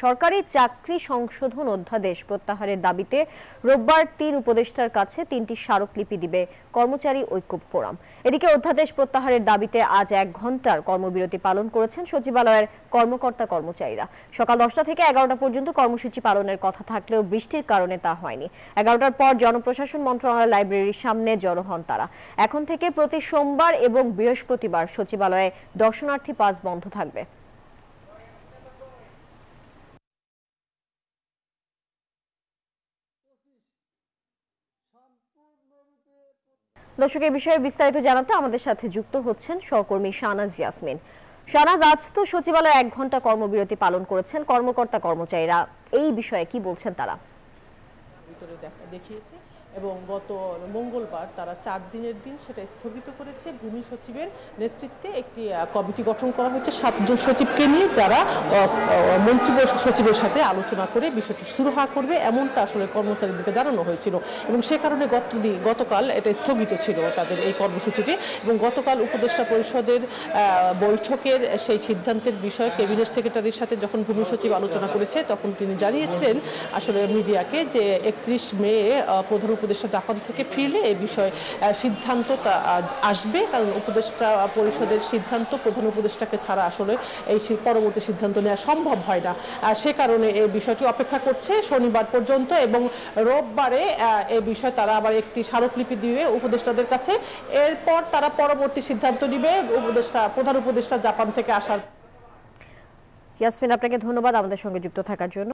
সরকারি চাকরি সংশোধন অধ্যাদেশ প্রত্যাহারের দাবিতে রোববার ৩ উপদেষ্টার কাছে ৩টি স্মারকলিপি দিবে কর্মচারী ঐক্য ফোরাম। এদিকে অধ্যাদেশ প্রত্যাহারের দাবিতে আজ ১ ঘণ্টার কর্মবিরতি পালন করেছেন সচিবালয়ের কর্মকর্তা কর্মচারীরা। সকাল ১০টা থেকে ১১টা পর্যন্ত কর্মসূচি পালনের কথা থাকলেও বৃষ্টির কারণে তা হয়নি। ১১টার পর জনপ্রশাসন মন্ত্রণালয় লাইব্রেরির সামনে জড়ো হন তারা। এখন থেকে প্রতি সোমবার এবং বৃহস্পতিবার সচিবালয়ে দর্শনার্থী পাস বন্ধ থাকবে। দর্শক, এই বিষয়ে বিস্তারিত জানাতে আমাদের সাথে যুক্ত হচ্ছেন সহকর্মী শাহনাজ ইয়াসমিন। শাহনাজ, আজ তো সচিবালয়ে ১ ঘণ্টা কর্মবিরতি পালন করেছেন কর্মকর্তা কর্মচারীরা, এই বিষয়ে কি বলছেন তারা? দেখিয়েছে এবং গত মঙ্গলবার তারা ৪ দিনের দিন সেটা স্থগিত করেছে। ভূমি সচিবের নেতৃত্বে একটি কমিটি গঠন করা হচ্ছে ৭ জন সচিবকে নিয়ে, যারা মন্ত্রী সচিবের সাথে আলোচনা করে বিষয়টি সুরাহা করবে, এমনটা আসলে কর্মচারীদেরকে জানানো হয়েছিল এবং সে কারণে গতকাল এটা স্থগিত ছিল তাদের এই কর্মসূচিটি। এবং গতকাল উপদেষ্টা পরিষদের বৈঠকের সেই সিদ্ধান্তের বিষয়ে ক্যাবিনেট সেক্রেটারির সাথে যখন ভূমি সচিব আলোচনা করেছে, তখন তিনি জানিয়েছিলেন আসলে মিডিয়াকে যে ৩১ মে প্রধান উপদেষ্টা জাপান থেকে ফিরলে এই বিষয়ে সিদ্ধান্ত আসবে, কারণ উপদেষ্টা পরিষদের সিদ্ধান্ত প্রধান উপদেষ্টাকে ছাড়া আসলে এই পরবর্তী সিদ্ধান্ত নেওয়া সম্ভব হয় না। সে কারণে এই বিষয়টি অপেক্ষা করছে শনিবার পর্যন্ত এবং রোববারে এই বিষয়ে তারা আবার একটি স্মারকলিপি দিবে উপদেষ্টাদের কাছে। এরপর তারা পরবর্তী সিদ্ধান্ত নিবে প্রধান উপদেষ্টা জাপান থেকে আসার। ইয়াসমিন, আপনাকে ধন্যবাদ আমাদের সঙ্গে যুক্ত থাকার জন্য।